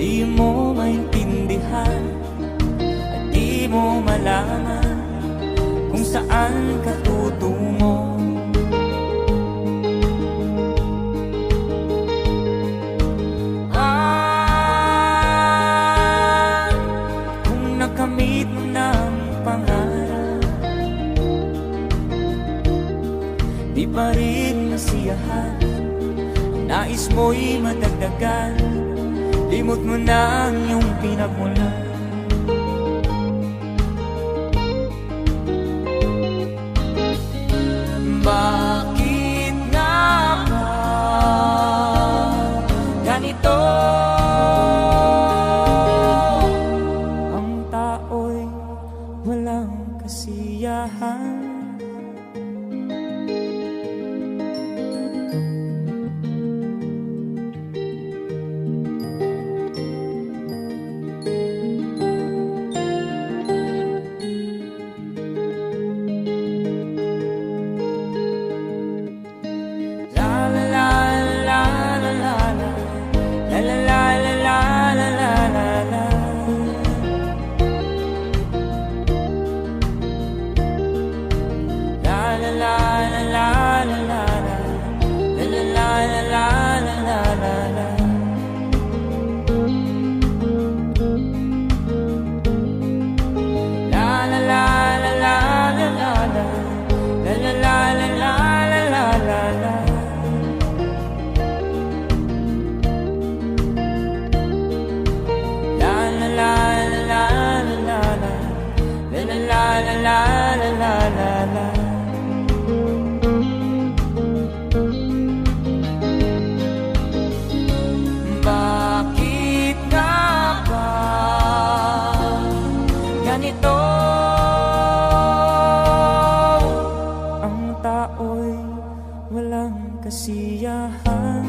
Di mo maintindihan at di mo malaman kung saan ka tutungo. Kung nakamit mo ng pangarap, di pa rin masiyahan, nais mo'y madagdagan, limot mo na ang iyong pinagmulan. Bakit nga ba ganito? Ang tao'y walang kasiyahan. Bakit nga ba ganito? Ang tao'y walang kasiyahan.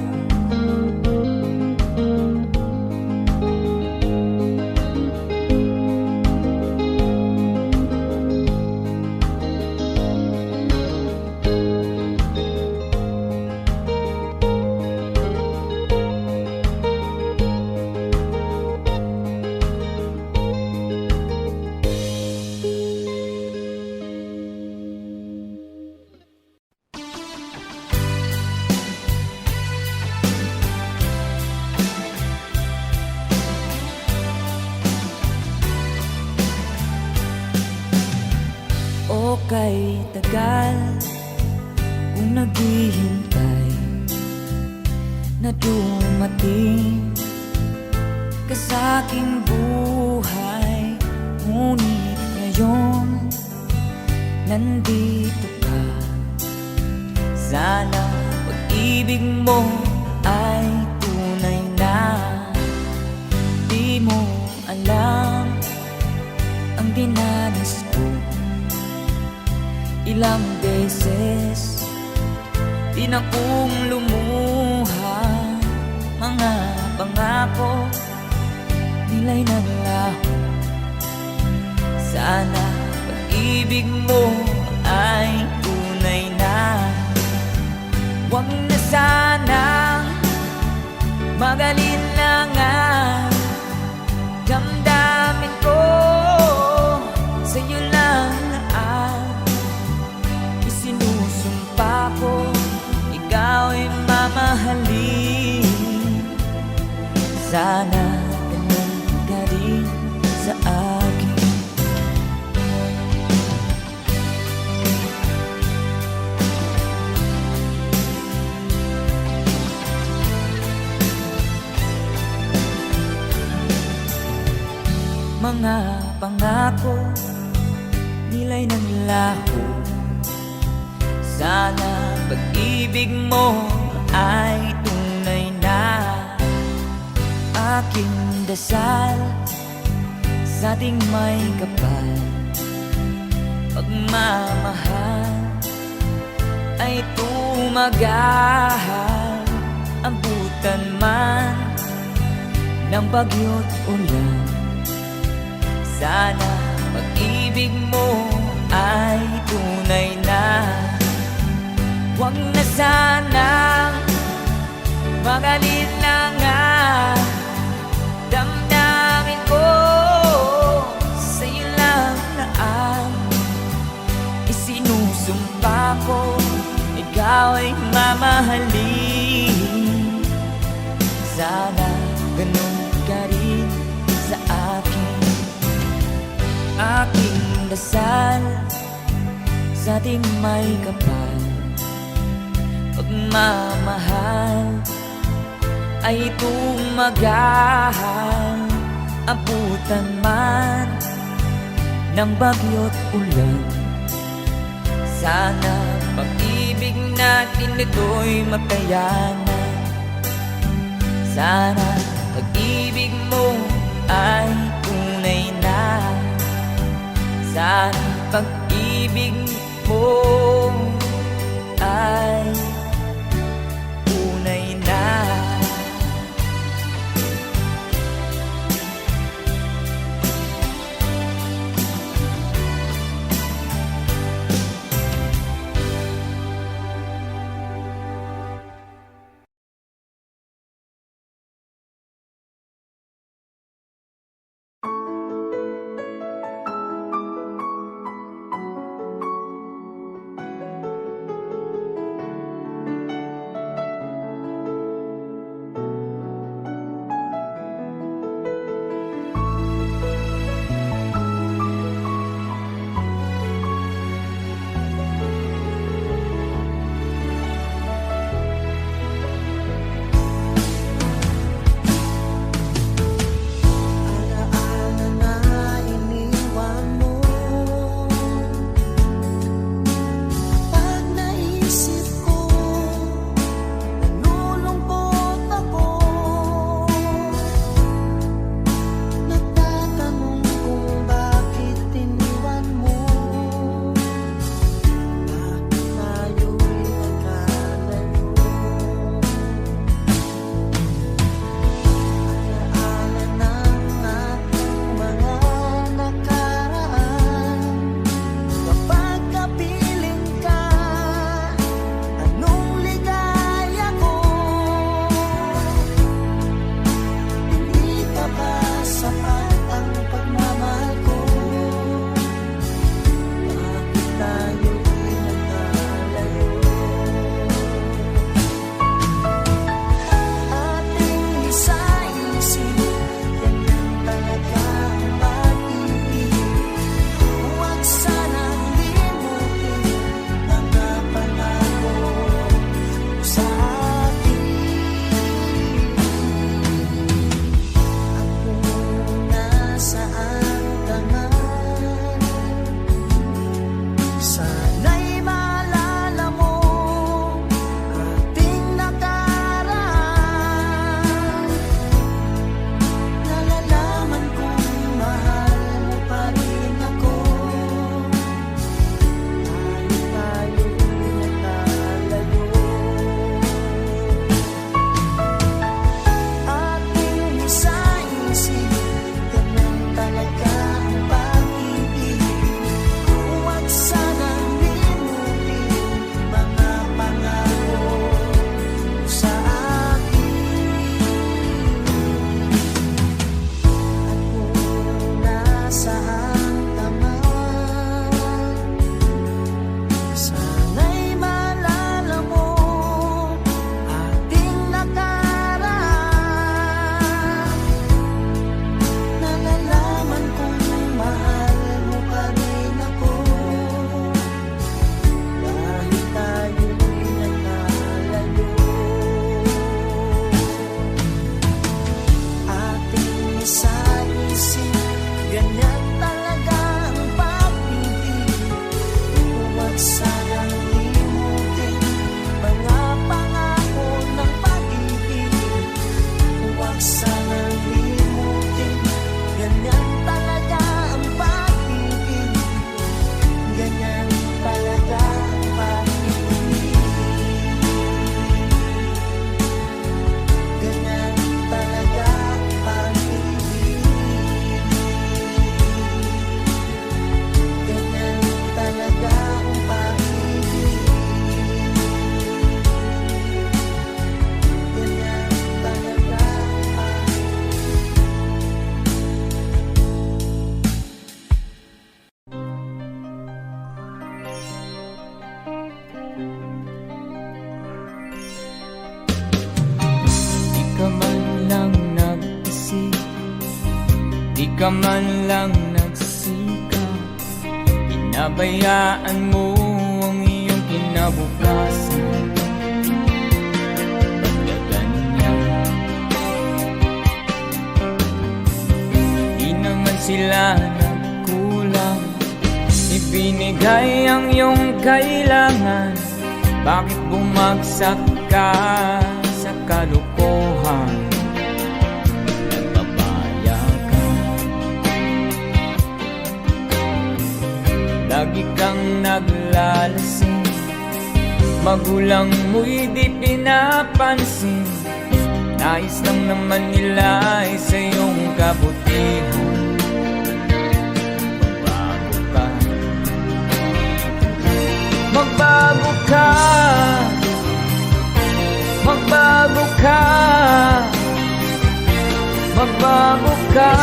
O kay tagal kung naghihintay na dumating ka sa aking buhay, ngunit ngayon nandito ka. Sana pag-ibig mo ay tunay na. Di mo alam ang dinanas ko. Ilang beses din akong lumuha, mga pangako nila'y naglaho. Sana pag-ibig mo ay tunay na. Huwag na sanang mag-alinlangan, damdamin ko sa'yo lang isinusumpa ko, ikaw ay mamahalin. Sana ganun ka rin sa akin. Mga pangako nila'y naglaho. Sana pag-ibig mo ay tunay na. Aking dasal sa ating may kapal, pagmamahal ay tumagahal. Abutan man ng bagyo't ulan, sana pag-ibig mo ay tunay na. Huwag na sanang mag-alinlangan, ganun ka rin sa akin. Aking dasal sa ating may kapal, pagmamahal ay tumagal. Abutan man ng bagyo't ulan, sana pag-ibig natin ito'y makayanan. Sana pag-ibig mo ay tunay na. Sana pag-ibig mo ay tunay na. ka man lang nagsikap, pinabayaan mo ang iyong kinabukasan. Ba't ka ganyan? Di naman sila nagkulang, ibinigay ang iyong kailangan. Bakit bumagsak ka sa kalokohan? Nagpapaya ka, lagi kang naglalasing, magulang mo'y di pinapansin. Nais lang naman nila ay sa iyong kabutihan. Magbago ka, magbago ka, magbago ka.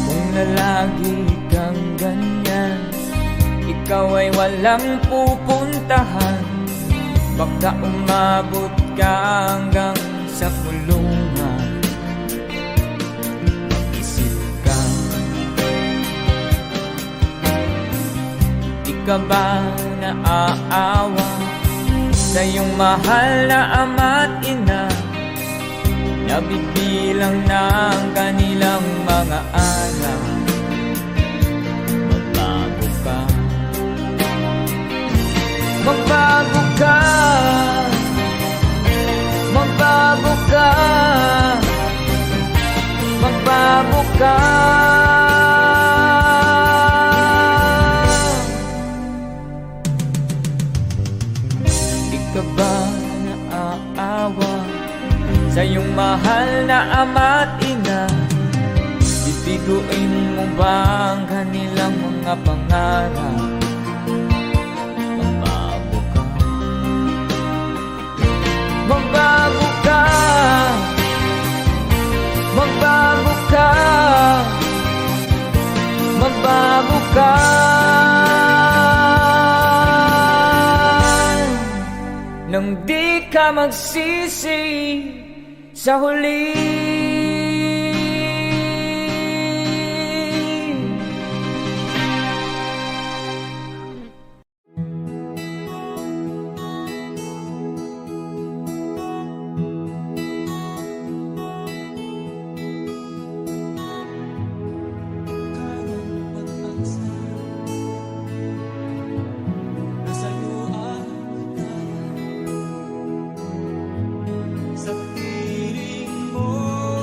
Kung lalagi kang ganyan, ikaw ay walang pupuntahan. Baka umabot ka hanggang sa kulungan. Mag-isip ka, di ka ba naaawa sa iyong mahal na ama't ina? Nabibilang na ang kanilang mga araw. Magbago ka, magbago ka, magbago ka, magbago ka. Di ka ba naaawa sa iyong mahal na ama't ina? Bibiguin mo ba ang kanilang mga pangarap? Magbago ka, magbago ka, magbago ka. Nang di ka magsisi sa huli. Sa piling mo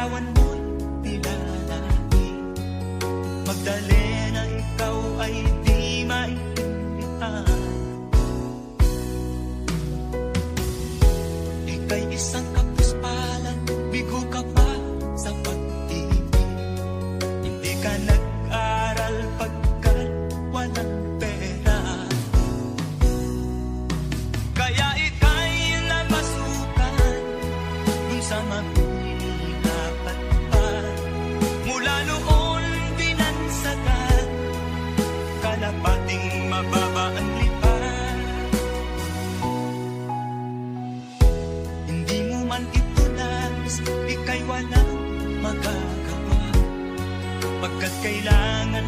larawan mo'y nilalaki. Magdalena, ikaw ay di maintindihan. Ika'y isang kapuspalan, bigo ka pa sa pag-ibig. Hindi ka nag-aral pagkat walang pera. Kaya ika'y namasukan dun sa mahihirapan pa. Mula noon binansagan, kalapating mababa ang lipan. Hindi mo man ito nais, ika'y walang magagawa. Pagkat kailangan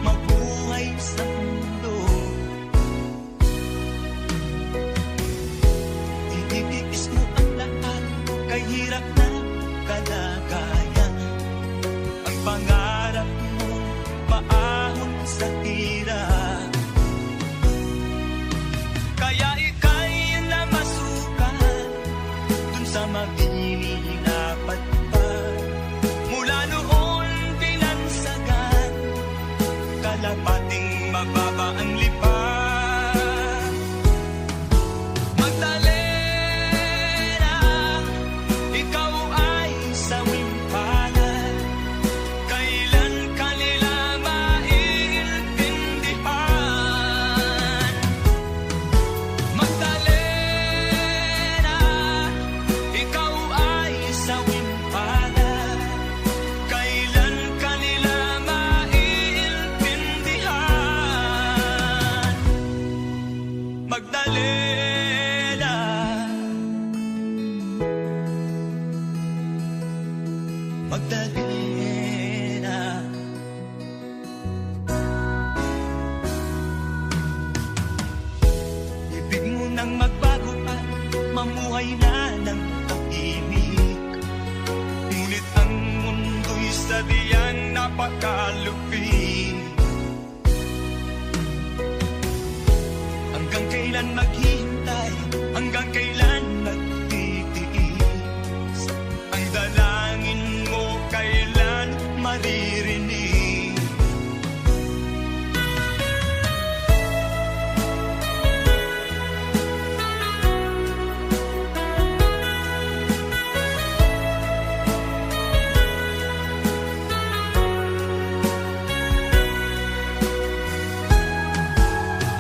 mabuhay sa mundo. Ititiis mo ang lahat, kay hirap na kalagayan. Ang pangarap mo, maahon sa hirap. Kaya ika'y namasukan dun sa mahihirapan pa. Mula noon binansagan, kalapating mababa ang lipan. Magdalena, ikaw ay sawing palad. Kailan kanila maiintindihan? Magdalena, ikaw ay sawing palad. Kailan kanila maiintindihan? Magdalena, Magdalena. Ibig mo nang magbago at mamuhay na ng tahimik. Ngunit ang mundo'y sadyang napakalupit. Hanggang kailan maghihintay? Hanggang kailan magtitiis? Ang dalangin mo kailan maririnig?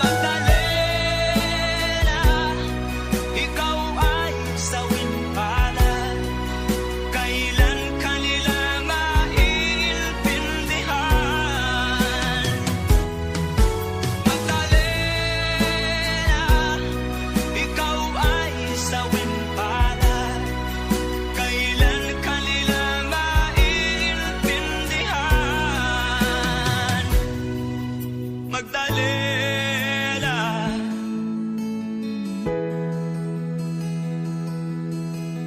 Magdalena, ikaw ay sawing palad. Kailan kanila maiintindihan? Magdalena, ikaw ay sawing palad. Kailan kanila maiintindihan? Magdalena,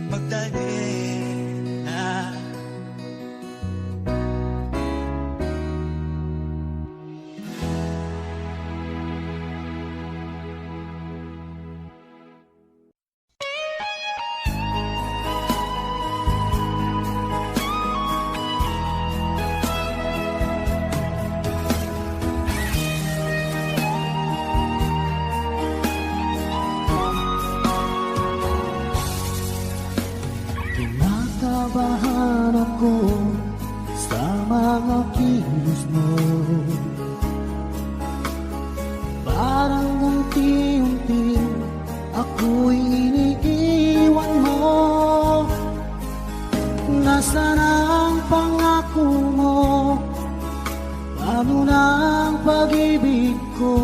Magdalena. Kinakabahan ako sa mga kilos mo. Parang unti-unti ako'y iniiwan mo. Nasaan ang pangako mo? Paano na ang pag-ibig ko?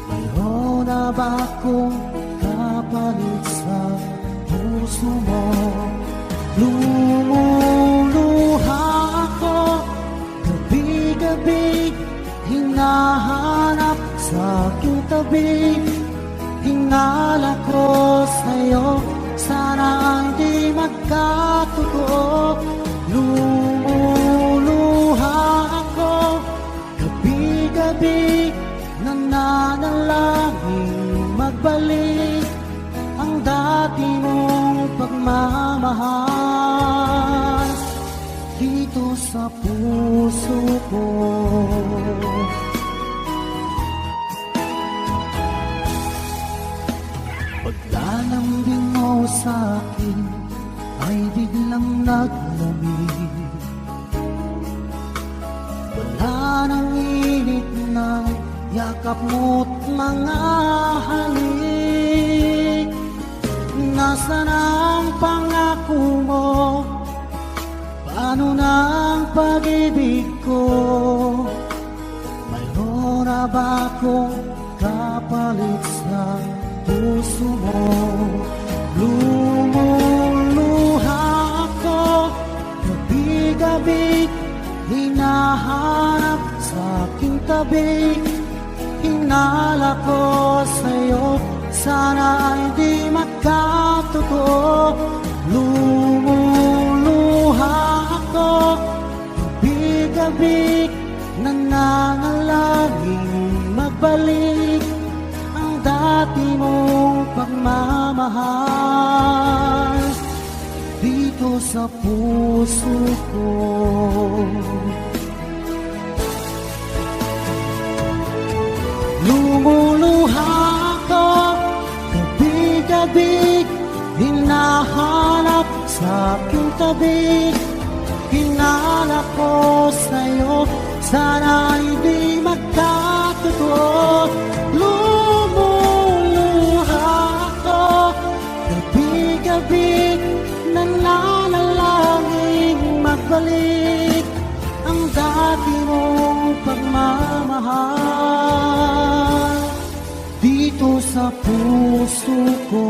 Mayroon na ba akong kapalit sa puso mo? Lumuluha ako gabi-gabi, hinahanap sa aking tabi. Hinala ko sa'yo, sana hindi magkatotoo. Lumuluha ako gabi-gabi, nananalangin magbalik ang dati mong pagmamahal. sa puso ko. Paglalambing mo sa'kin ay biglang naglamig. Wala nang init ng yakap mo't mga halik. Nasaan ang pangako mo? Paano na ang pag-ibig ko? Mayroon na ba akong kapalit sa puso mo? Lumuluha ako, gabi-gabi, hinahanap sa aking tabi. Hinala ko sa'yo, sana ay di magkatotoo. Lumuluha ako, gabi-gabi, nangangalangin magbalik ang dati mong pagmamahal dito sa puso ko. Lumuluha ako, gabi-gabi, hinahanap sa aking tabi. Hinala ko sa'yo, sana hindi magkatotoo. Lumuluha ako, gabi-gabi, nananalangin magbalik ang dati mong pagmamahal dito sa puso ko.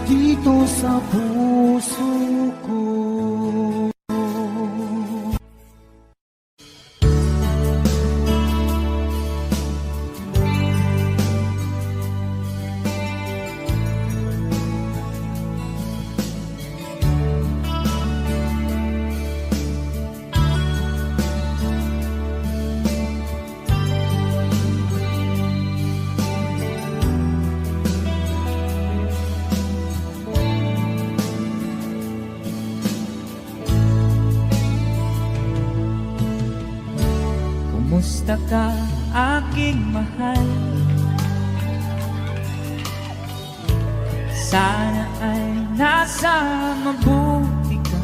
Dito sa puso ko. Kumusta ka, aking mahal? Sana ay nasa mabuti ka.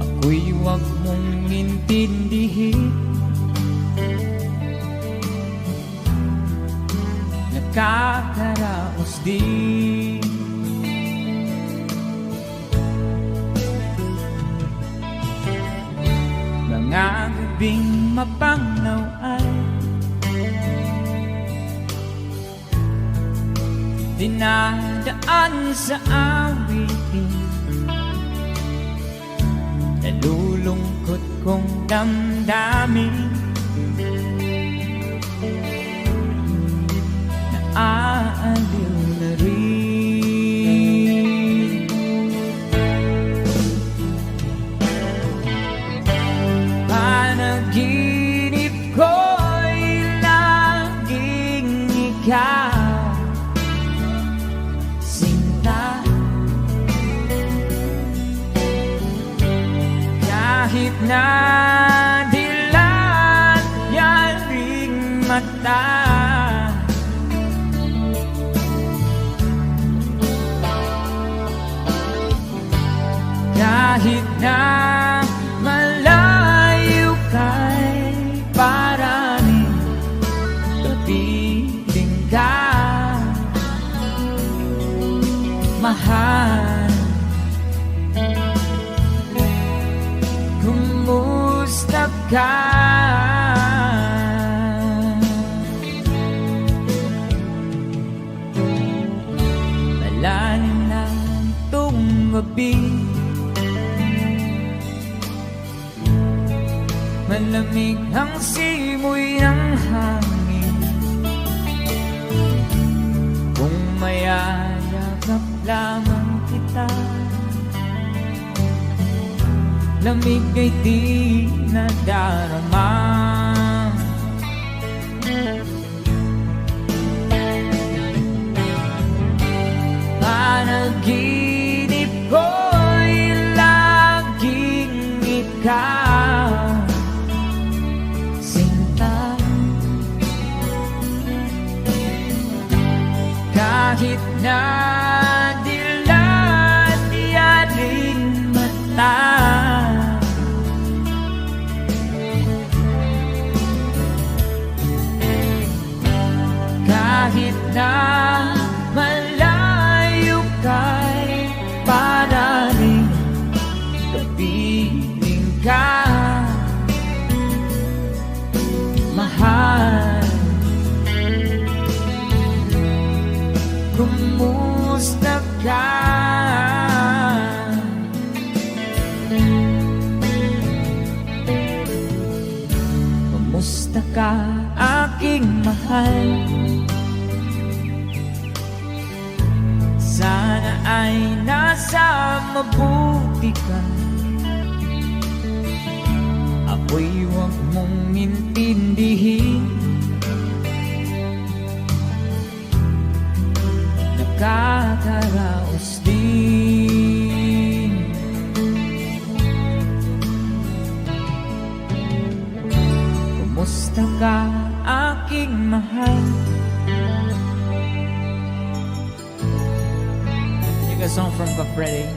Ako'y huwag mong intindihin. Nakakaraos din. Mga gabing mapangnaw ay dinadaan sa awitin. Nalulungkot kong damdamin. Naaaliw na rin. Panaginip ko'y laging ikaw, sinta. Kahit na dilat yaring mata, kahit na malayo kay paraning kapiling ka, mahal. Kumusta ka? Malalim na itong gabi, malamig ang simoy ng hangin. Kung mayayakap lamang kita, lamig ay di nadarama. Kahit na dilat di aling mata, kahit na malayo kay paraling, kapiling ka, mahal. Kumusta ka? Kumusta ka, aking mahal? Sana ay nasa mabuti ka. Ako'y huwag mong intindihin, nakakaraos din. Kumusta ka, aking mahal? Take a song from Capre.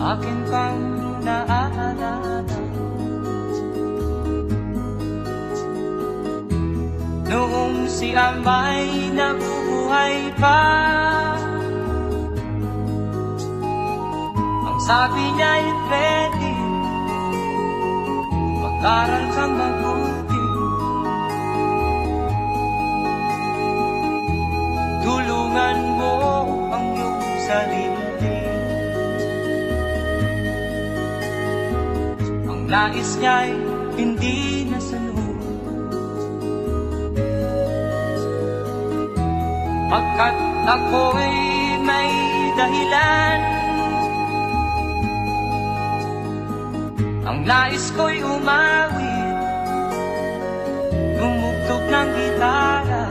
Akin kang naaalala noong si Amay nabubuhay pa. Ang sabi niya'y pwede mag-aral kang mabuti, tulungan mo ang iyong sarili. Nais niya'y hindi nasunod, pagkat ako'y may dahilan. Ang nais ko'y umawit, lumugtog ng gitara,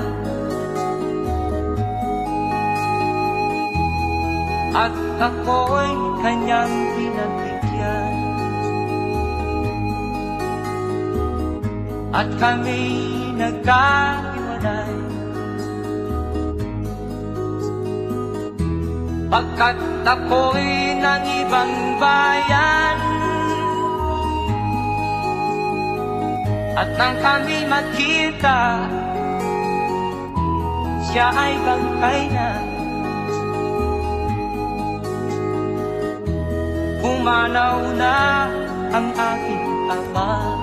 at ako'y kanyang pinagbigyan. At kami nagkahiwalay, pagkat ako'y ng ibang bayan. At nang kami magkita, siya ay bangkay na. Pumanaw na ang aking ama.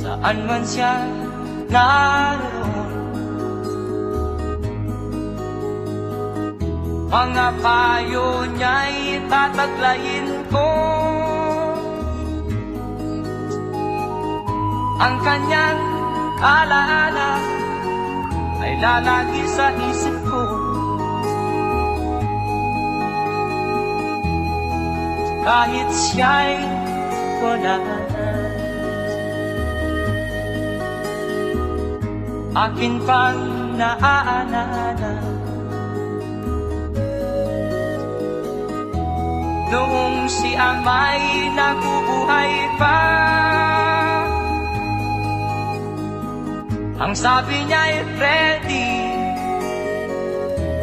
Saan man siya naroon, mga payo niya'y tataglayin ko. Ang kanyang alaala ay lalagi sa isip ko. Kahit siya'y wala na, akin pang naaalala noong si Amay nabubuhay pa. Ang sabi niya'y Freddy,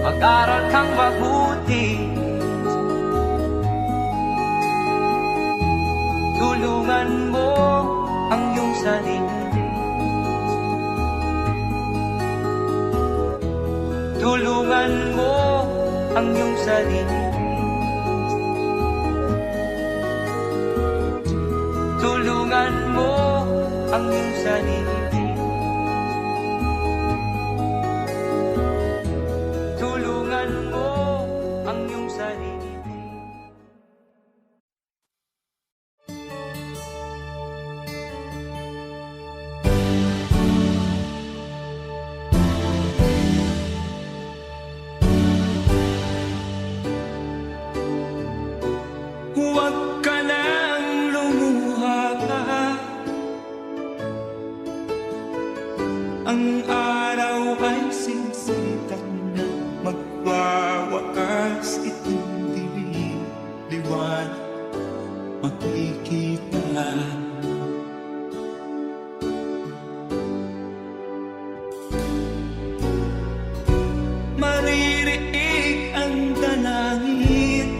mag-aral kang mabuti, tulungan mo ang iyong sarili. Tulungan mo ang iyong sarili. Tulungan mo ang iyong sarili. Tulungan mo ang iyong sarili. Huwag ka nang lumuha. Ang araw ay sinsikat na magwawakas. Itong liwanag makikita. Maririig ang dalangin.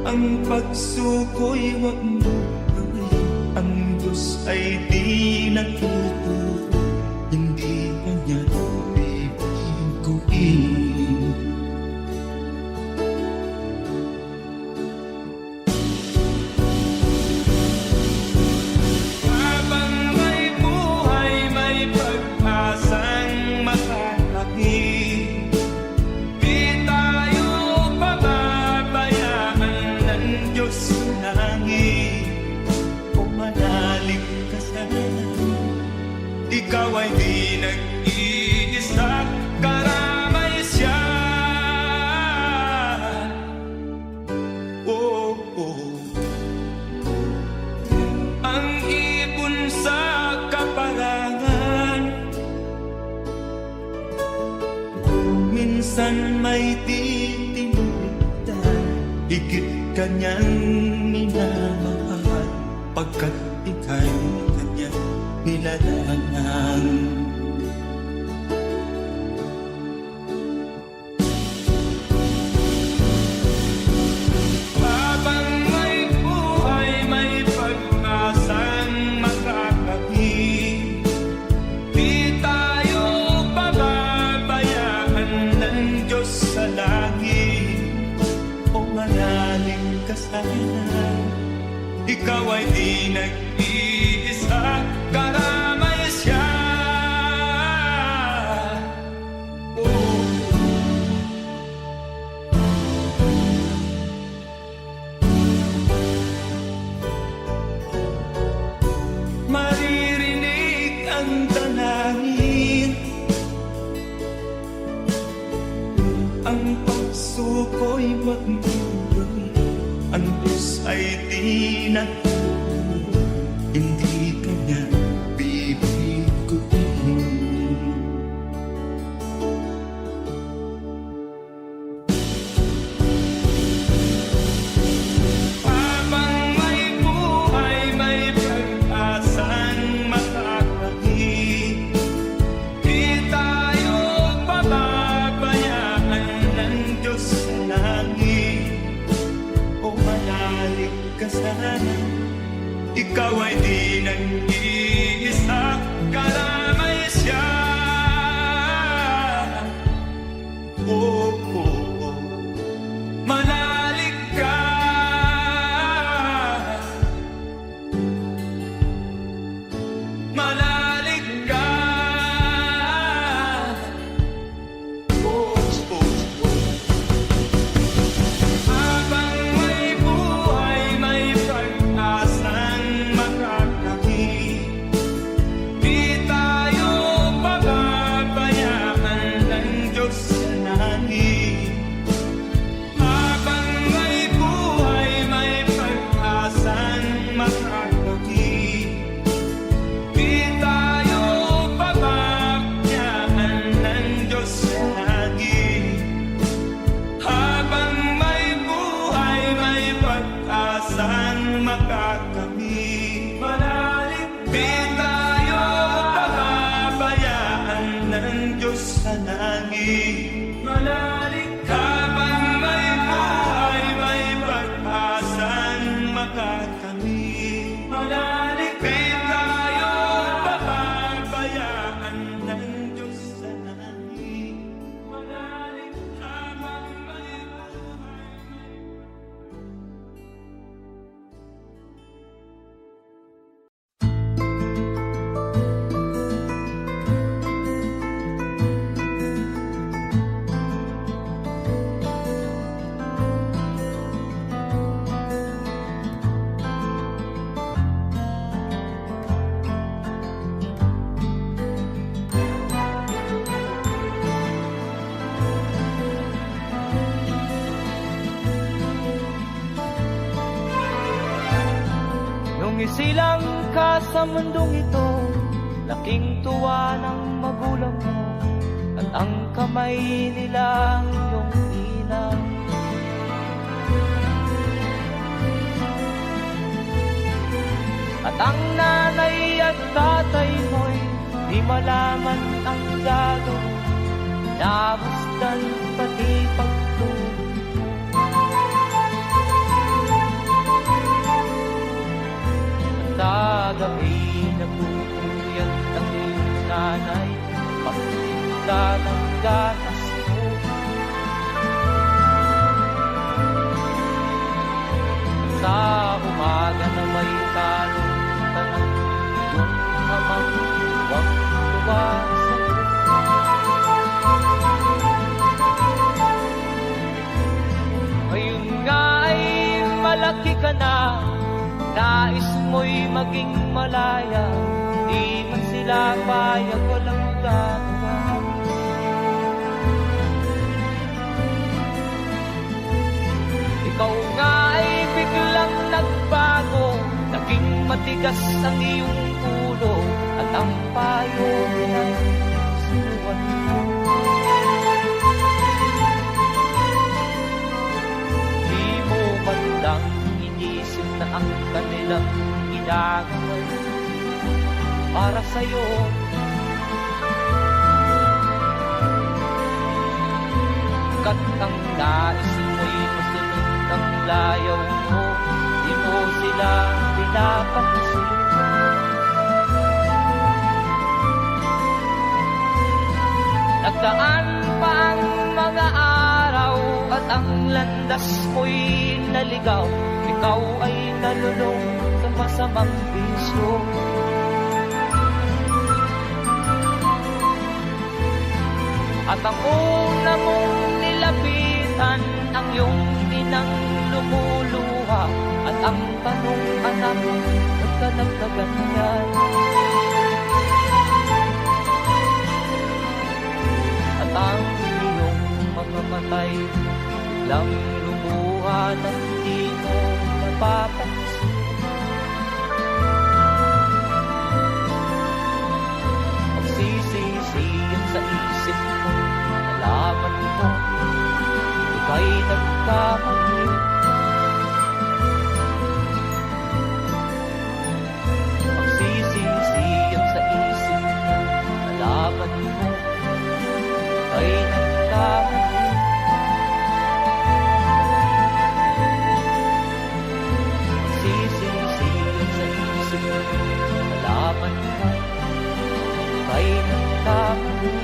Ang pagsuko'y wag mo gawin. Ang Diyos ay di nagtuturo. Hindi kanya bibiguin. Habang may buhay, may pag-asang makalaki. Di tayo pababayaan ng Diyos sa langit. O manalig ka sana. Ikaw ay di nag-iisa, karamay siya. Oh, oh. Ang ibon sa kaparangan, minsan may titinitan. Higit kanyang minamahal, pagkat ika'y kanyang nilalangan. Habang may buhay, may pag-asang makakapit. Di tayo pababayaan ng Diyos sa langit. O manalig ka sana. Ikaw ay di nag-iisa, karamay siya. Oh. Maririnig ang dalangin. Ang pagsuko'y wag mo gawin. Ang Diyos ay di nagtuturo. Hindi kanya bibiguin. Habang may buhay, may pag-asang makakapit. Di tayo pababayaan ng Diyos sa langit. O manalig ka sana. Ikaw ay di nag-iisa, karamay siya. Oh, oh, oh. Manalig ka. Manalig ka. Oh, oh, oh. Habang may buhay, may pag-asang makakapit. Kabilang ka sa mundong ito, laking tuwa ng magulang mo, at ang kamay nila ang iyong ilang. At ang nanay at tatay mo'y di malaman ang gagawin, namasdan pati pagtulog. Sa gabi nagpupuyat ang iyong nanay, pagtinda ng gatas mo. Sa umaga na may talong ka ng iyong amang huwag tuwa sa'yo. Ngayon nga ay malaki ka na, nais mo'y maging malaya, di man sila payag, walang gagawa. Ikaw nga ay biglang nagbago, naging matigas ang iyong ulo, at ang payo ay sinuwan mo. Di mo man lang inisip na ang kanilang ginagawa para sa'yo. Kat ang nais mo'y masunod ang layaw mo, di mo sila pinapansin. Nagdaan pa ang mga araw at ang landas mo'y naligaw, ikaw ay nalulong sa masamang bisyo. At ang una mong nilapitan ang iyong inang lumuluha, at ang tanong, anak, ba't ka nagkaganyan? At ang iyong mga matay lang lumuha ng di mo napapansin. Magsisisiyan sa isip mo, nalaman mo, ika'y nagkamali. Magsisisiyan sa isip mo, nalaman mo, ika'y nagkamali. Magsisisiyan sa isip mo, nalaman mo, ika'y nagkamali.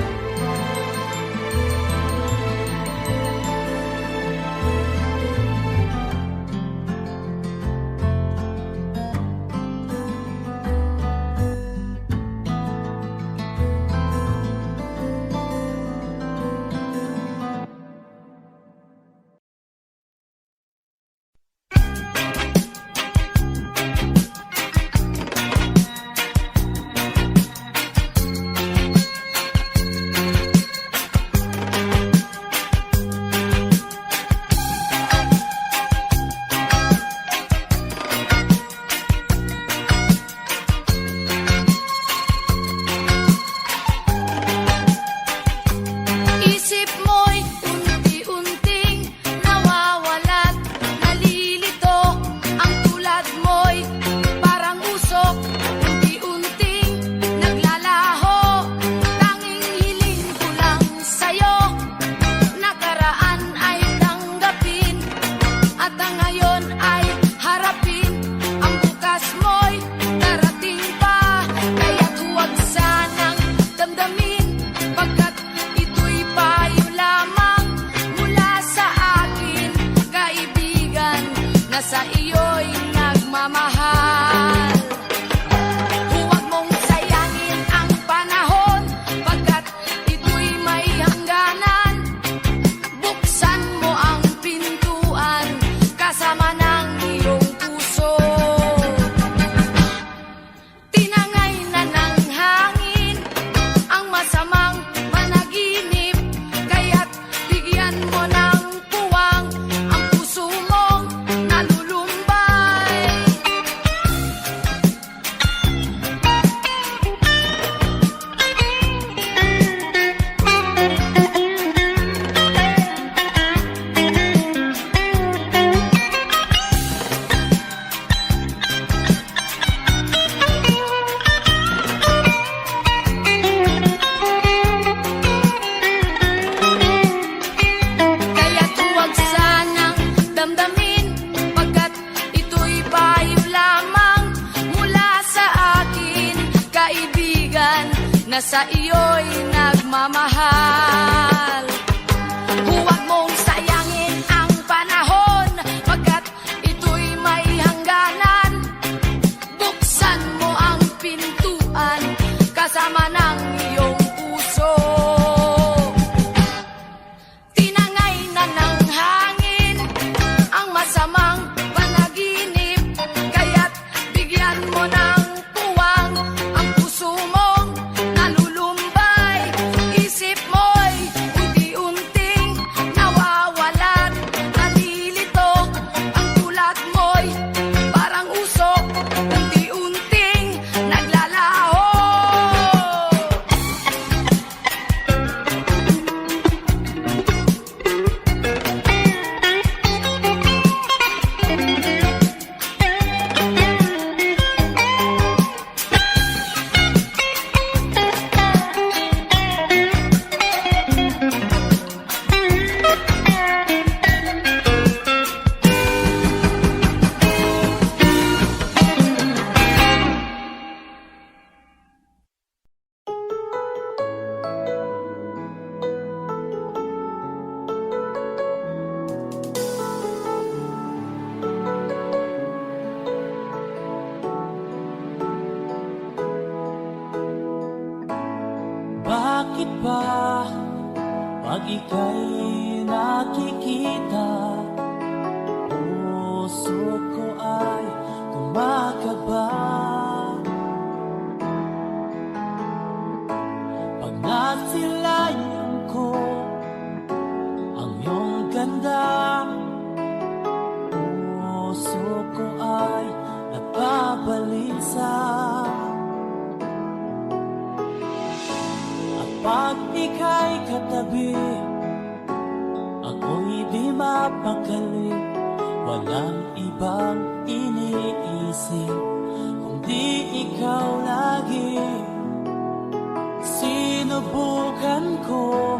na sa iyo'y nagmamahal. Huwag mong sayangin ang panahon, pagkat ito'y may hangganan. Buksan mo ang pintuan kasama ng iyong puso. Tinangay na ng hangin ang masamang panaginip, kaya't bigyan mo ng puwang ang puso mong nalulumbay. Isip mo'y unti-unting nawawalan, nalilito ang tulad mo'y parang usok, unti-unting naglalaho. Bakit ba pag ika'y nakikita, puso ko ay kumakaba? Pag nasilayan ko ang iyong ganda, puso ko ay napabalisa. Pag ika'y katabi, ako'y di mapakali. Walang ibang iniisip kundi ikaw lagi. Sinubukan ko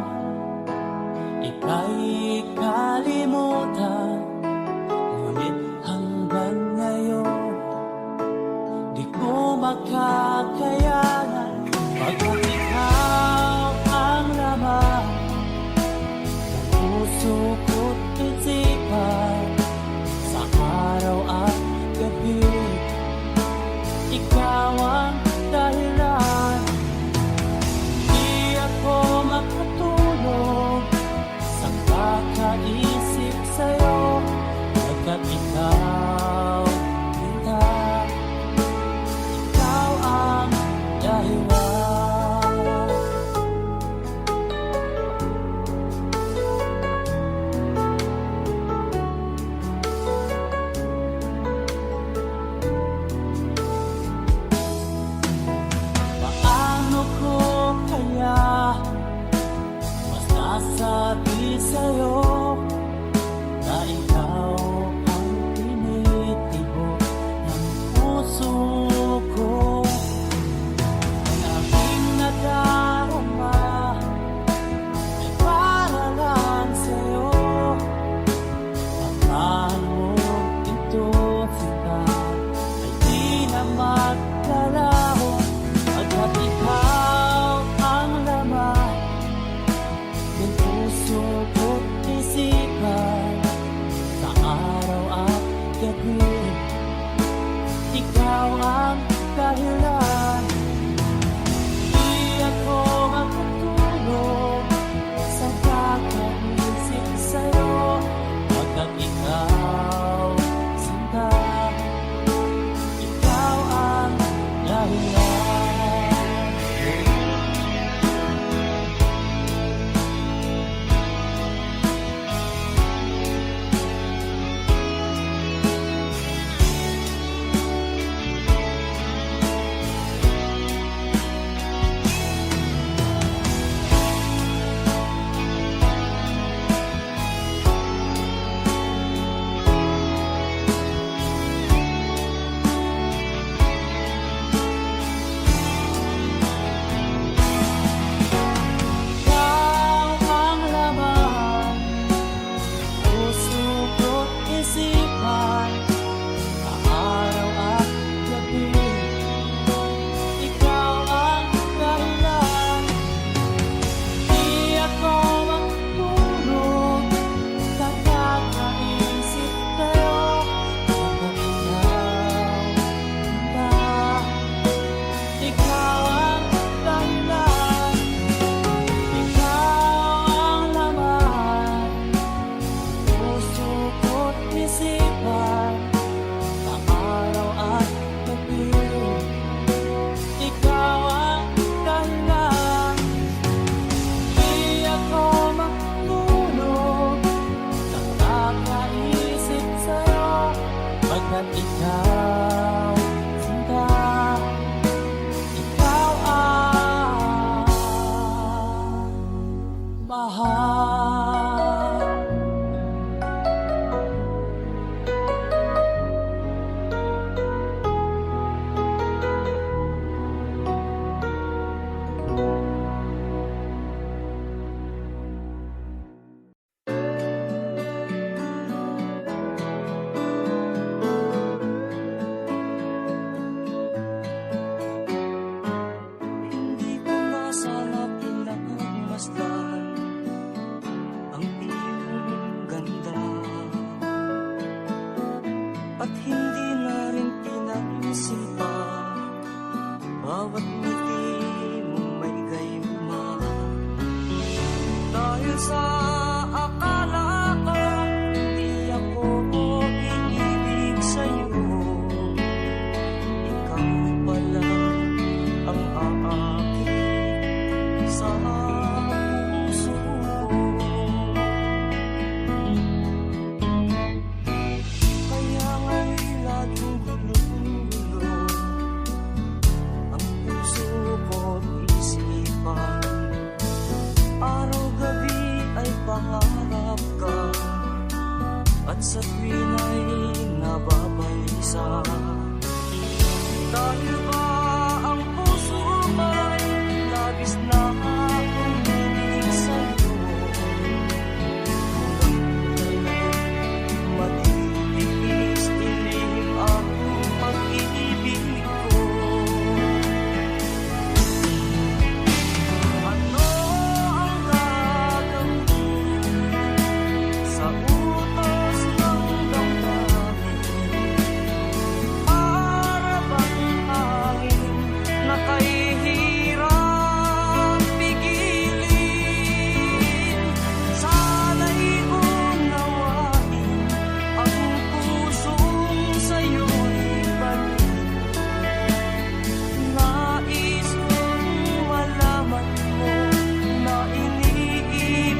ika'y kalimutan, ngunit hanggang ngayon di ko makakayanan. Pagkat ikaw ang laman ng puso ko't isipan, sa araw at gabi, ikaw ang dahilan. Di ako makatulog sa kakaisip sa'yo, pagkat ikaw kita, ikaw ang dahilan. Paano ko kaya masasabi sa'yo na ikaw ang tinitibok ng puso ko? Ang aking nadarama ay para lang sa'yo. Ang mo ito sila ay di na maglalaho, pagkat ikaw ang laman ng puso ko't isipan. bawat ngiti mong may gayuma. Dahil sa akala ko, hindi ako iibig sa'yo. Ikaw pala ang aakit sa puso ko. Kaya nga'y laging gulo-gulo ang puso ko't isipan. Araw-gabi ay pangarap ka, at sa tuwin ay nababalisa. Dahil ba ang puso ko'y labis na umiibig sa'yo. Hanggang kailan matitiis-tilim ang pag-ibig ko. Ano ang gagawin sa utos ng damdamin? Para bang hangin na kahihirap pigilin? Sana'y unawain ang pusong sa'yo'y balik. Nais kong malaman mo na iniibig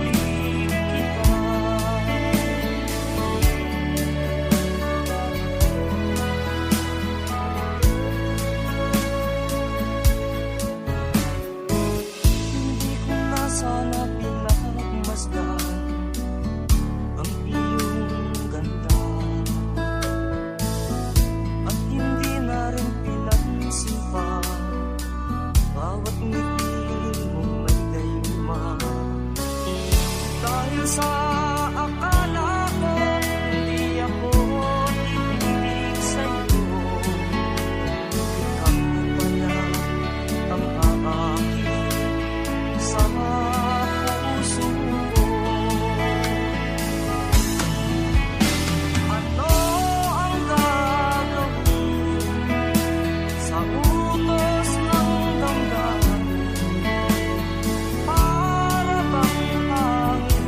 kita. Hindi ko na sana pinagmasdan ang iyong ganda, at hindi na rin pinansin pa bawat ngiti mong may gayuma. Dahil sa akala ko, hindi ako iibig sa'yo. Ikaw pala ang aakit sa puso ko. Ano ang gagawin sa utos ng damdamin? Para bang hangin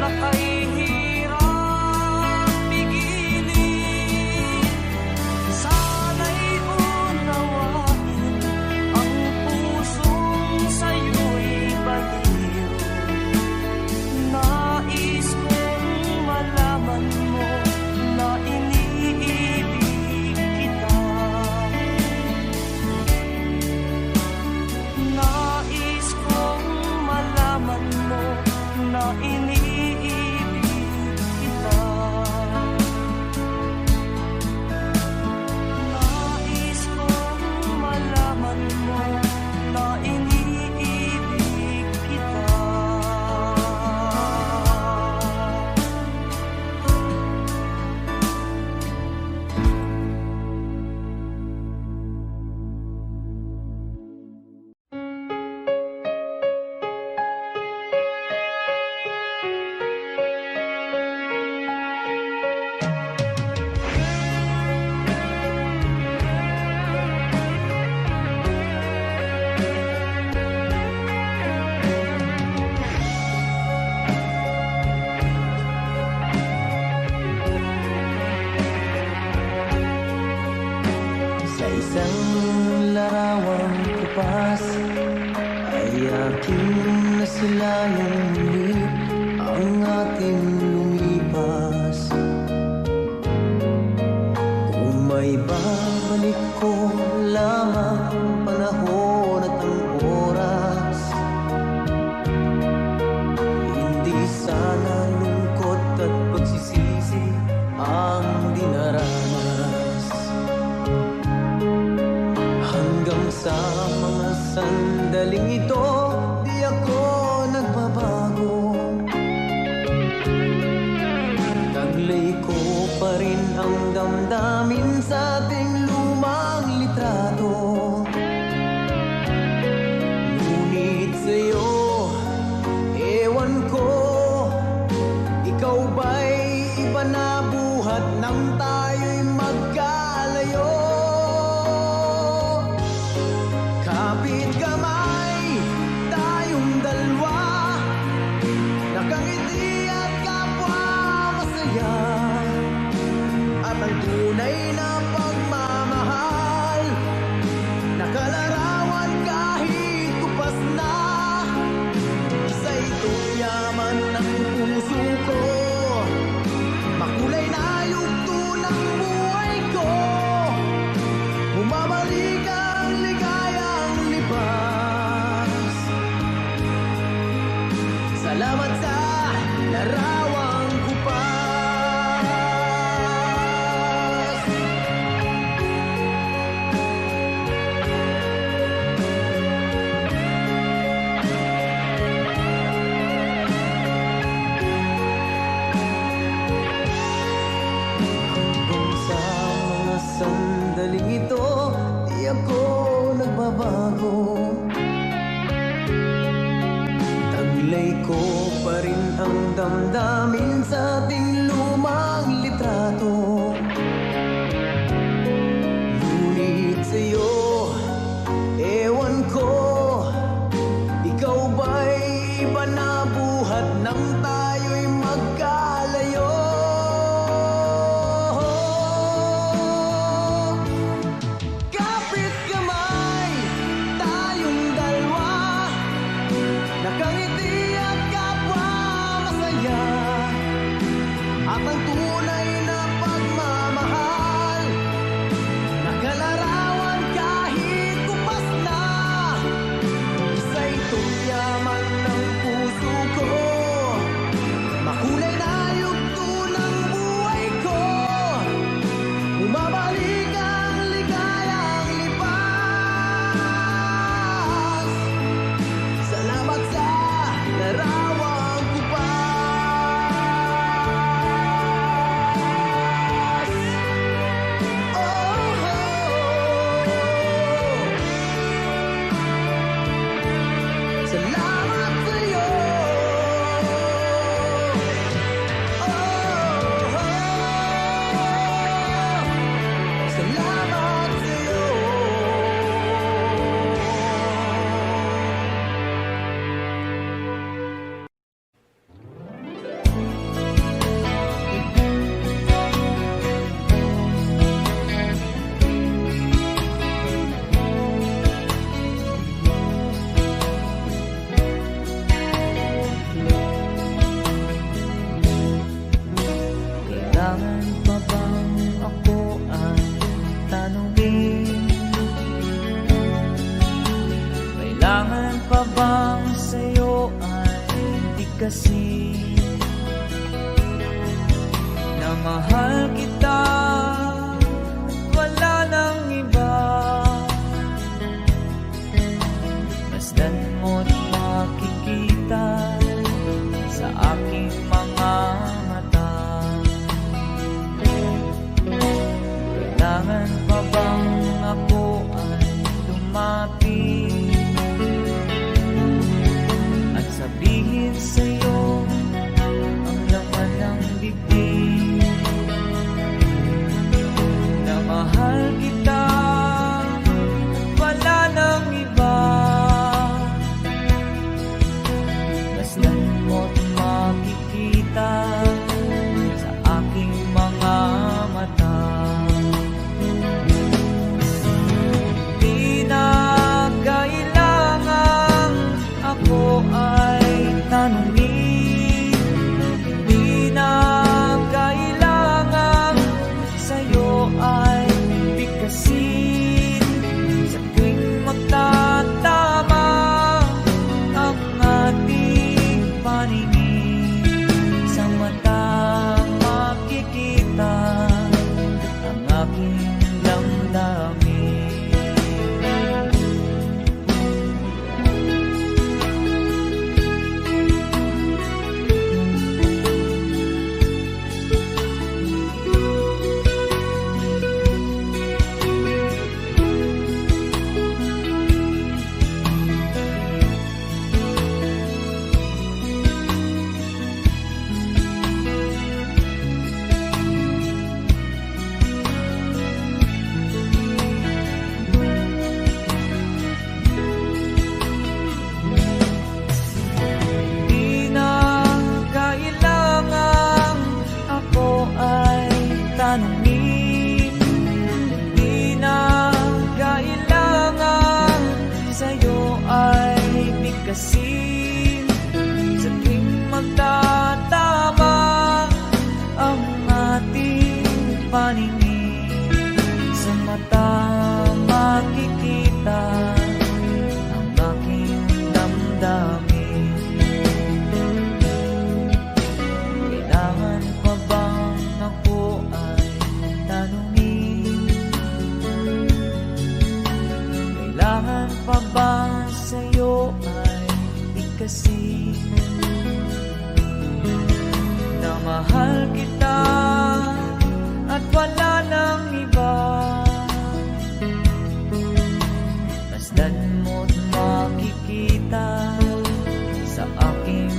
na kahihirap pigilin? Sana'y unawain ang pusong sa'yo'y baliw. Nais kong malaman mo na iniibig kita. Nais kong malaman mo na iniibig kita. Nais kong malaman mo na iniibig kita. Sa isang larawang kupas ay aking nasilayang muli ang ating lumipas. Kung may babalik ko lamang ang panahon at ang oras, hindi sana lungkot at pagsisisi ang dinaranas. Hanggang sa mga sandaling ito, di ako nagbabago. Taglay ko pa rin ang damdamin sa ating lumang litrato. Ngunit sa'yo, ewan ko, ikaw ba'y iba na buhat nang tayo'y magkalayo? ko pa rin ang damdamin sa ating lumang litrato. Ngunit sa'yo, ewan ko, ikaw ba'y iba na buhat nang tayo'y magkalayo? Kapit kamay, tayong dalawa, nakangiti at kapwa masaya. At ang tunay na pagmamahal, nakalarawan kahit kupas na. Isa itong yaman ng puso ko, makulay na yugto ng buhay ko. Bumabalik ang ligayang lipas. Salamat sa larawang kupas. Oh, salamat sa'yo. Salamat sa'yo. Kailangan pa bang ako ang tanungin? Kailangan pa bang sa'yo ay bigkasin na mahal kita, wala nang iba? Masdan mo't makikita sa aking mga mata. Kailangan pa bang ako ay lumapit at sabihin sa'yo ang laman ng bibig na mahal kita, wala nang iba? Masdan mo't makikita sa aking mga mata. Di na kailangang ako ay tanungin, di na kailangang sa'yo ay bigkasin. Sa tuwing magtatama ang ating paningin, sa mata makikita ang aking damdamin. Di na kailangang ako ay tanungin, di na kailangang sa'yo ay bigkasin. Sa tuwing magtatama ang ating paningin, sa mata makikita ang aking damdamin. Kailangan pa bang ako ay tanungin? Kailangan pa ba sa'yo ay bigkasin na mahal kita at wala nang iba? Masdan mo't makikita sa aking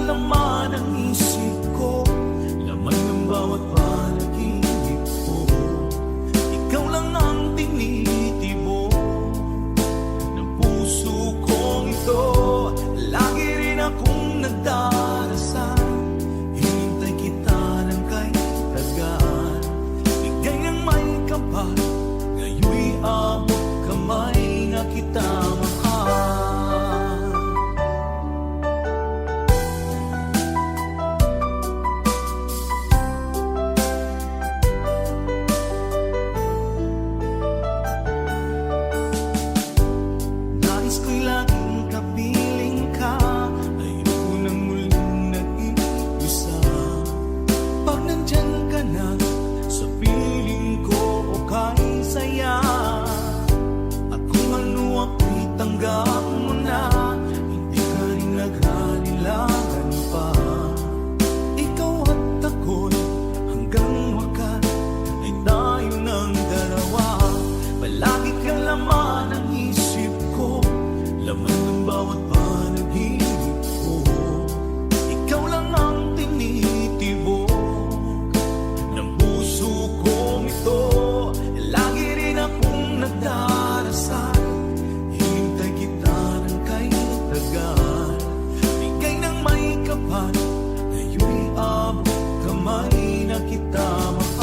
laman ng isip ko, laman ng bawat panaginip ko. Ikaw lang ang tinitibo ng puso kong ito. Lagi rin akong nagdarasal, hinintay kita ng kay tagaan. Bigay ng may kapal, ngayon'y abot kamay na kita mahal. Nais ko'y laging kapiling ka, ayoko nang muling nag-iisa. Pag nandyan ka na sa piling ko, okay saya. At kung ano ako'y tanggap mo na, hindi ka rin naghalilangan pa. Ikaw at ako'y hanggang wakas ay tayo ng dalawa. Palagi kang laman ng isip ko, laman ng bawat panaginip ko. Ikaw lang ang tinitibok ng puso kong ito. Lagi rin akong nagdarasal, hinintay kita ng kay tagal. Bigay ng may kapal, ngayon'y abot kamay na kita mahal.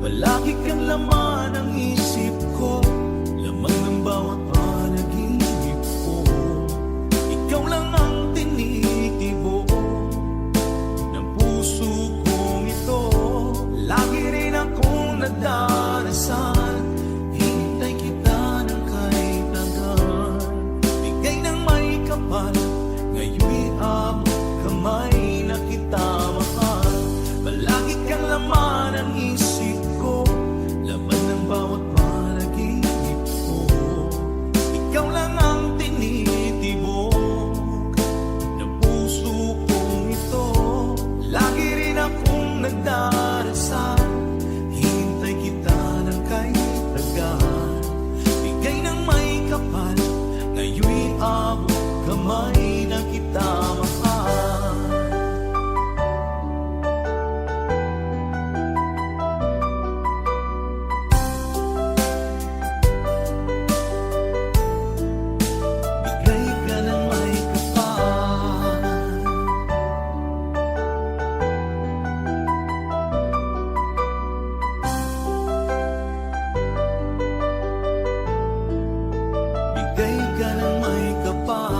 Palagi kang laman ng isip ko, laman ng bawat panaginip ko. Ikaw lang ang tinitibo ng puso kong ito. Lagi rin akong nagdarasal, hinintay kita ng kay tagal. Bigay ng may kapal, ngayon'y abot kamay na kita mahal. Palagi kang laman ng isip ko, laman ng bawat panaginip ko. Ikaw lang ang tinitibok ng puso kong ito. Lagi rin akong nagdarasal, hinintay kita ng kay tagal. Bigay ng may kapal, ngayon'y abot kamay na kita mahal. Bigay ka ng may kapal. Bigay ka ng may kapal.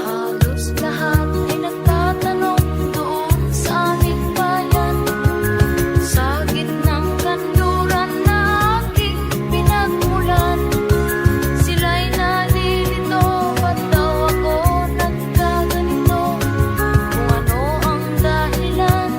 Halos lahat ay nagtatanong doon sa aming bayan, sa gitnang kanluran na aking pinagmulan. Sila'y nalilito, ba't daw ako nagkaganito? Kung ano ang dahilan,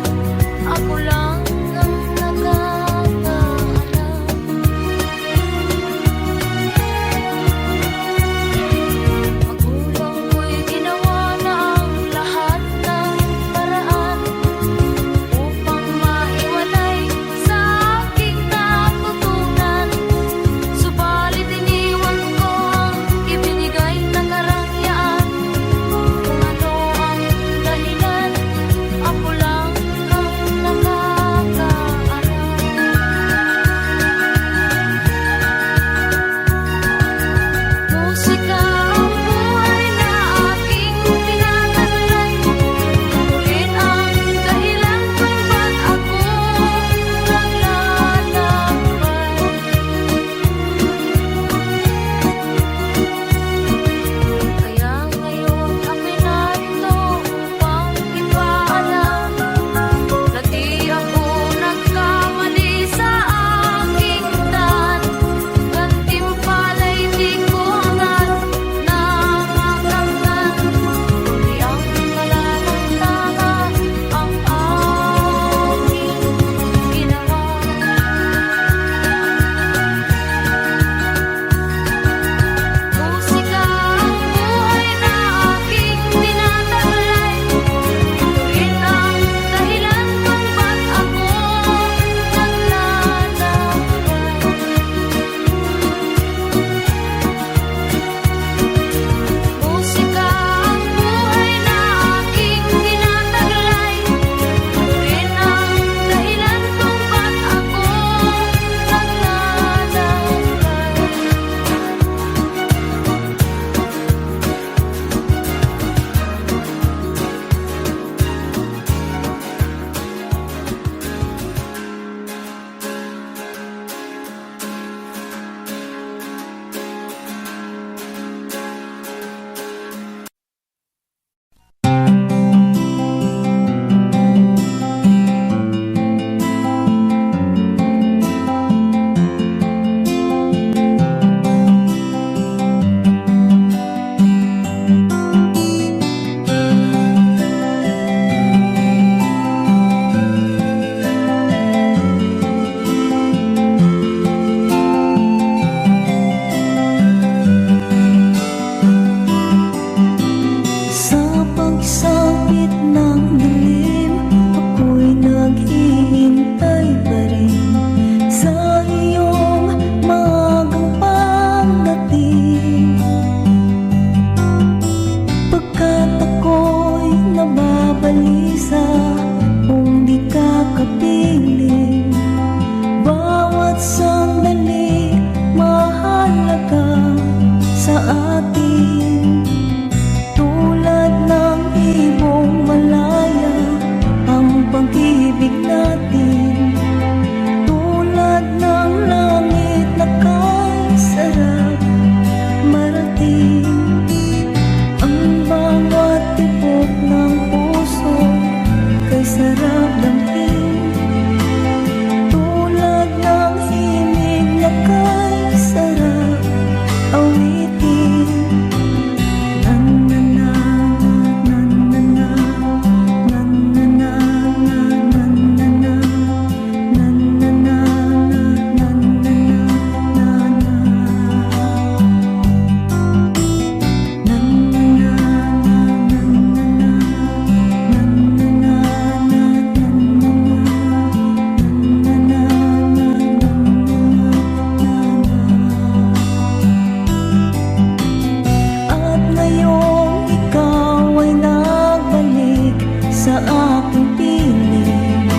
sa aking piling.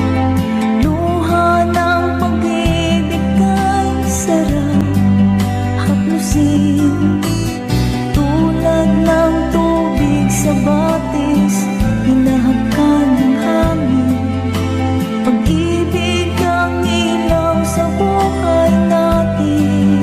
Luha ng pag-ibig kay sarap haplusin. Tulad ng tubig sa batis, hinahakan ng hangin. Pag-ibig ang ilaw sa buhay natin.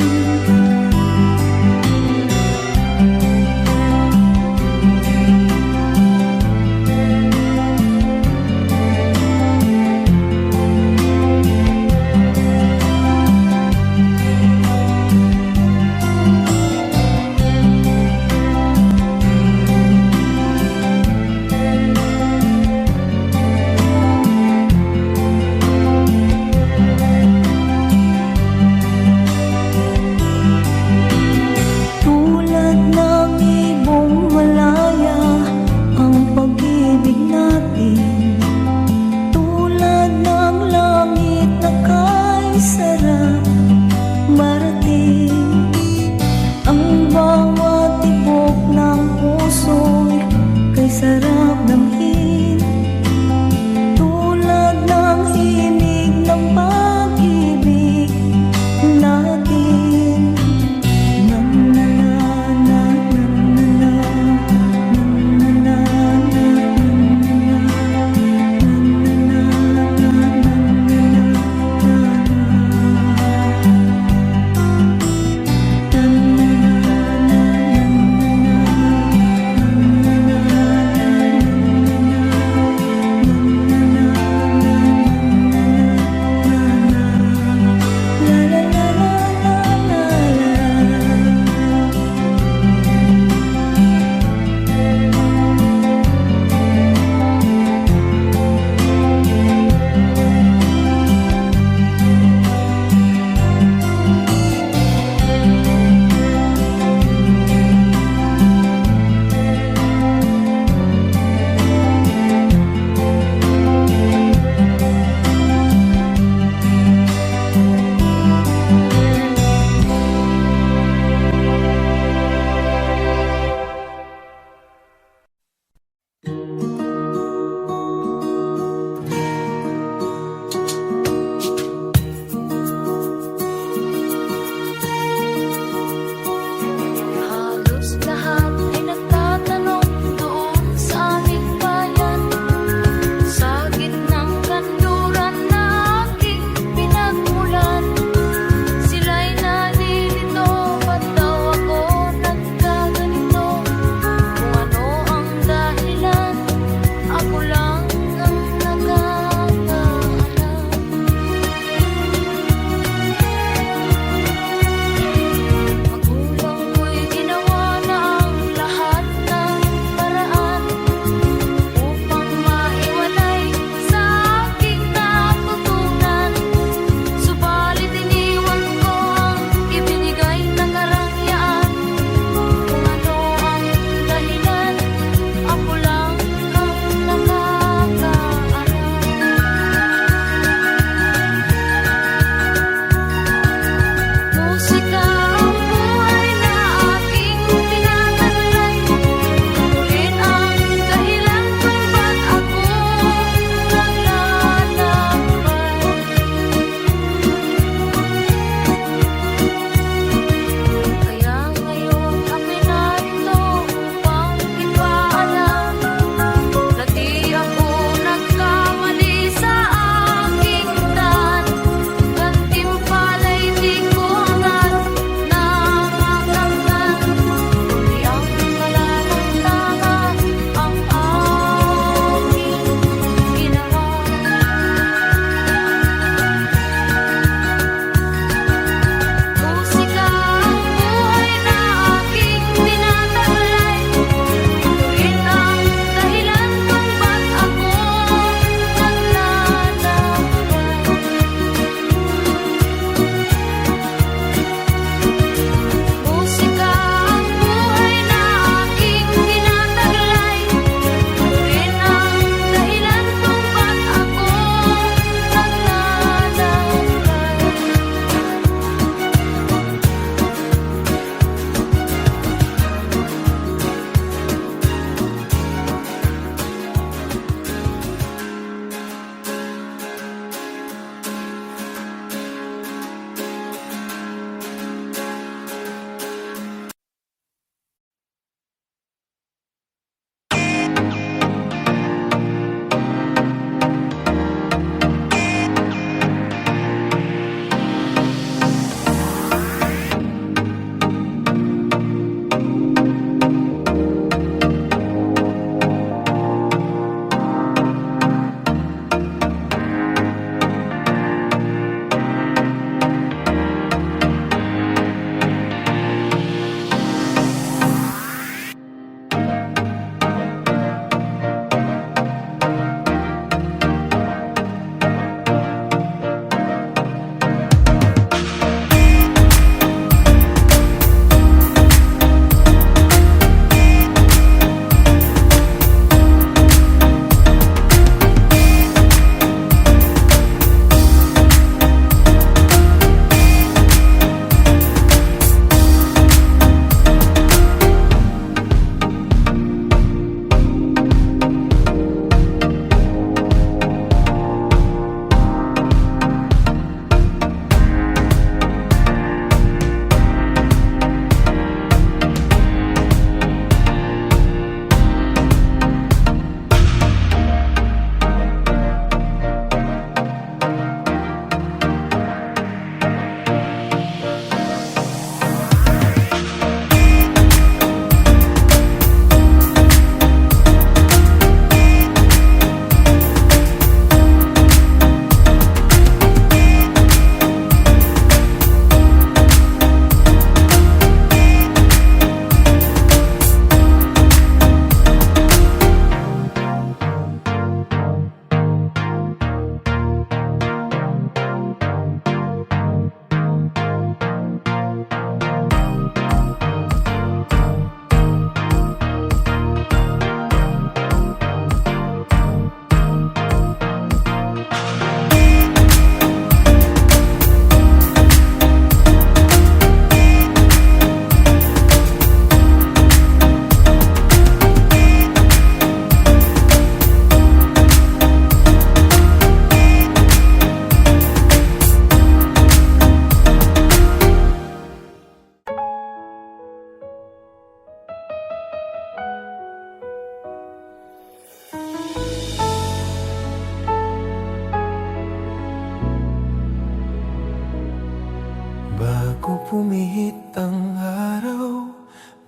pumihit ang araw,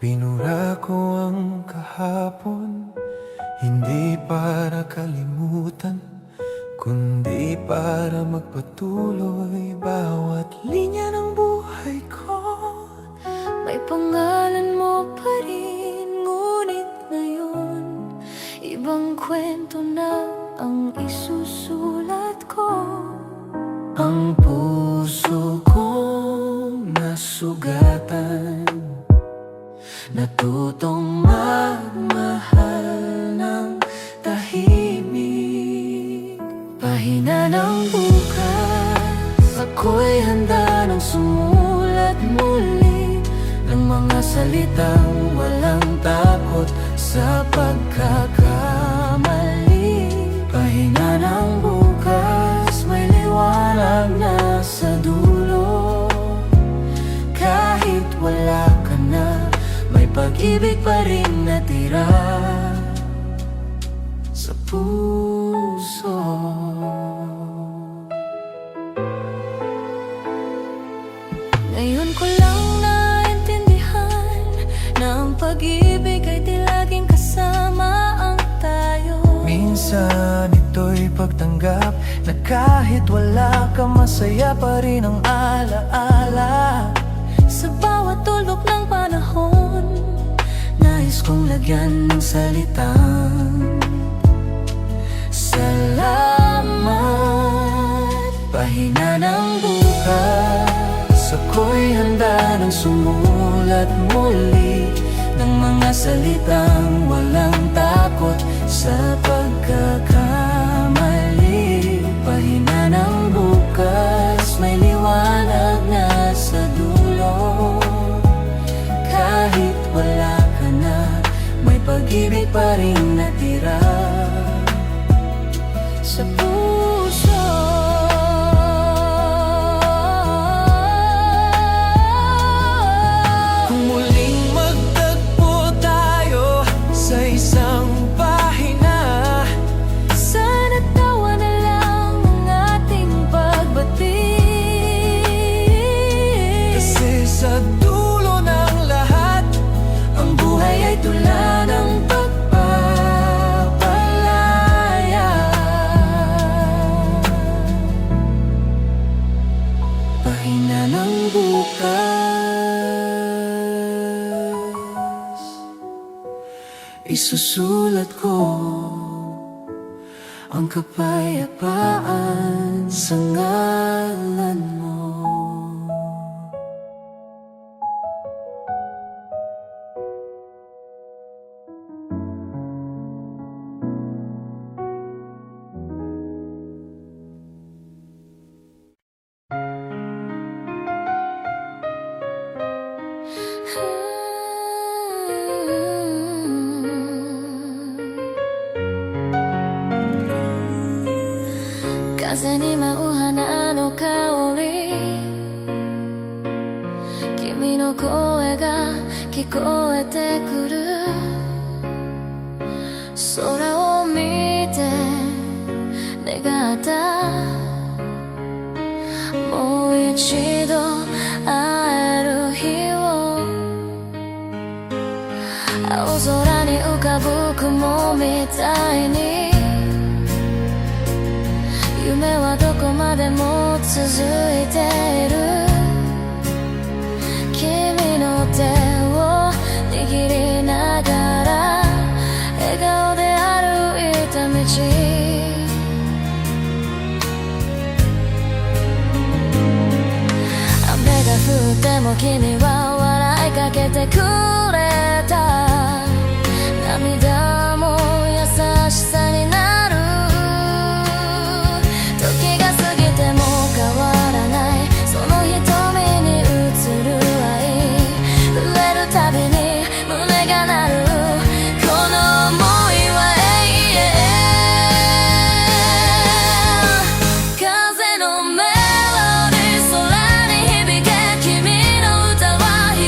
binura ko ang kahapon. Hindi para kalimutan, kundi para magpatuloy bawat linya ng buhay ko. May pangalan mo pa rin, ngunit ngayon ibang kwento na ang isusulat ko. Ang puso kong nasugatan, natutong magmahal ng tahimik. Pahina ng bukas, Ako'y handa ng sumulat muli ng mga salitang walang takot sa pagkakamali. Pahinga ng bukas, may liwanag na sa dulo. Kahit wala ka na, may pag-ibig pa rin natira sa puso. ngayon ko lang naintindihan na ang pag-ibig ay di laging kasama ang tayo. Minsan ito'y pagtanggap na kahit wala ka, masaya pa rin ang alaala. Sa bawat tulog ng panahon, nais kong lagyan ng salitang salamat. Pahinga ng bukas, ako'y handa ng sumulat muli ng mga salitang walang takot sa pagkakamali. Pahinga ng bukas, may liwanag na sa dulo. Kahit wala ka na, may pag-ibig pa rin natira sa puso. Kung muling magtagpo tayo sa isang pahina, Sana tawa na lang ang ating pagbati. kasi sa dulo ng lahat, ang buhay ay tula ng pagpapalaya. Pahinga ng bukas, isusulat ko ang kapayapaan sa ngalan mo.風に舞う花の香り、君の声が聞こえてくる。空を見て願った、もう一度会える日を。青空に浮かぶ雲みたいに、夢はどこまでも続いている。君の手を握りながら笑顔で歩いた道、雨が降っても君は笑いかけてくれた。涙も優しさになる。時が過ぎても変わらない、その瞳に映る愛、触れるたびに胸が鳴る。この想いは永遠。風のメロディー空に響け、君の歌は光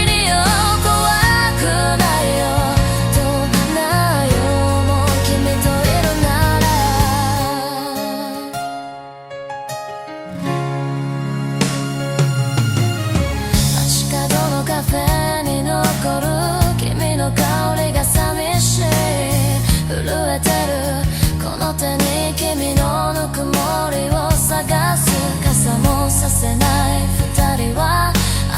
によ、壊探す傘もさせない二人は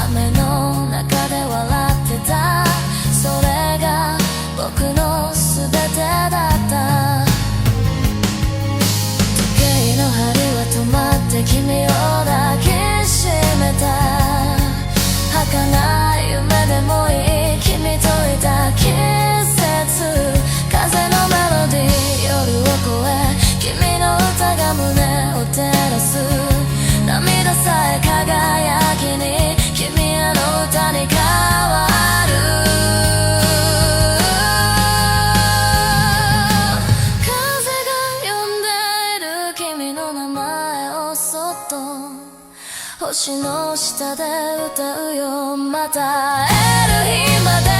雨の中で笑ってた。それが僕の全てだった。時計の針は止まって君を抱きしめた。儚い夢でもいい君といた季節。風のメロディー夜を越え君の歌が胸を照らす。涙さえ輝きに君への歌に変わる。風が呼んでいる君の名前をそっと星の下で歌うよ。また会える日まで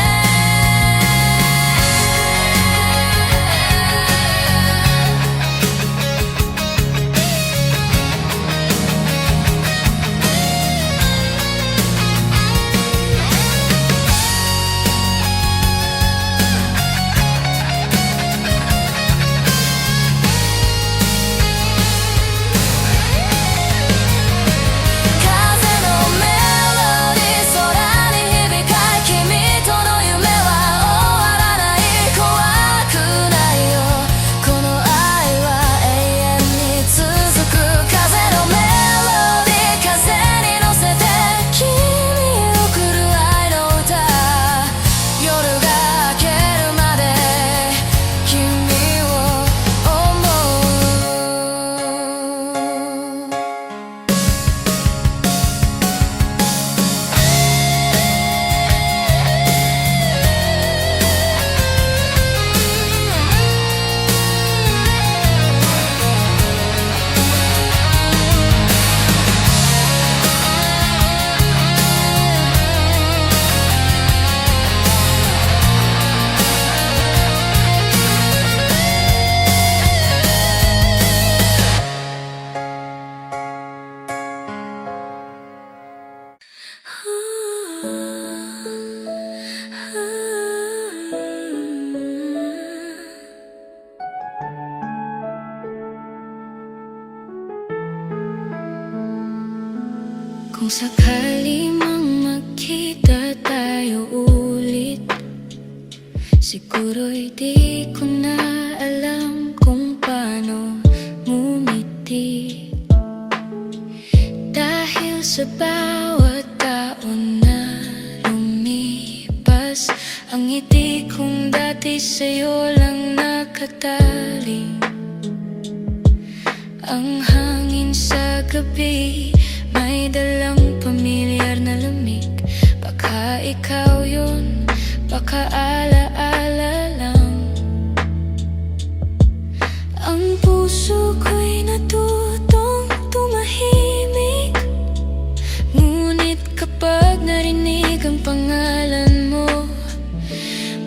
kung sakali mang magkita tayo ulit, siguro'y di ko na alam kung paano ngumiti. Dahil sa bawat taon na lumipas, ang ngiti kong dati sa'yo lang nakatali. Ang hangin sa gabi may dalang pamilyar na lamig. Baka ikaw yun, baka alaala lang. Ang puso ko'y natutong tumahimik, ngunit kapag narinig ang pangalan mo,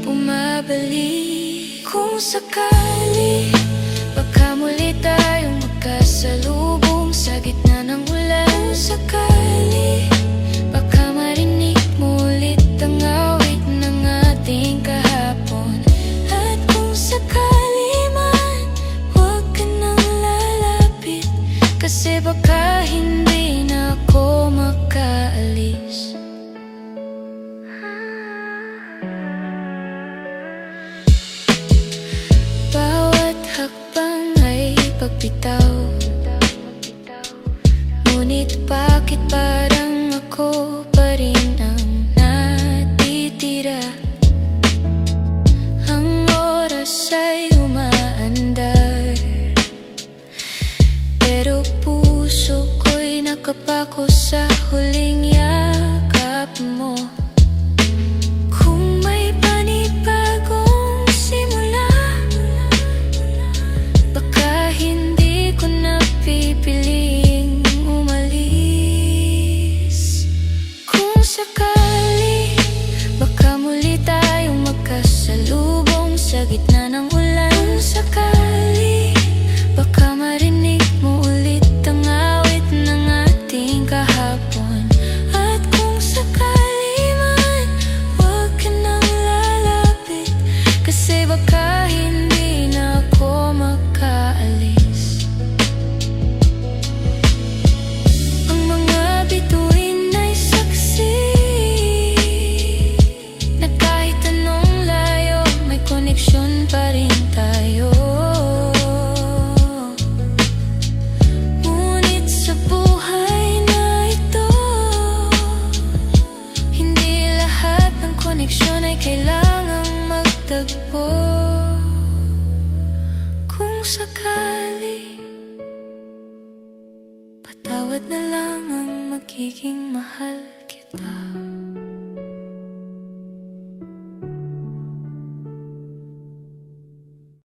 bumabalik. Kung sakali, baka muli tayong magkasalubong sa gitna ng ulan. Sakali, baka marinig mo ulit ang awit ng ating kahapon. At kung sakali man, huwag ka nang lalapit, kasi baka hindi na ako makaalis. Bawat hakbang ay pagbitaw, ngunit bakit parang ako pa rin ang natitira? Ang oras ay umaandar, pero puso ko'y nakapako sa huling yakap mo. Kung may panibagong simula, baka hindi ko na pipiliing umalis. Kung sakali, baka muli tayong magkasalubong sa gitna ng ulan. Kung sakali, baka marinig mo ulit ang awit ng ating kahapon. Patawad na lang ang magiging mahal kita.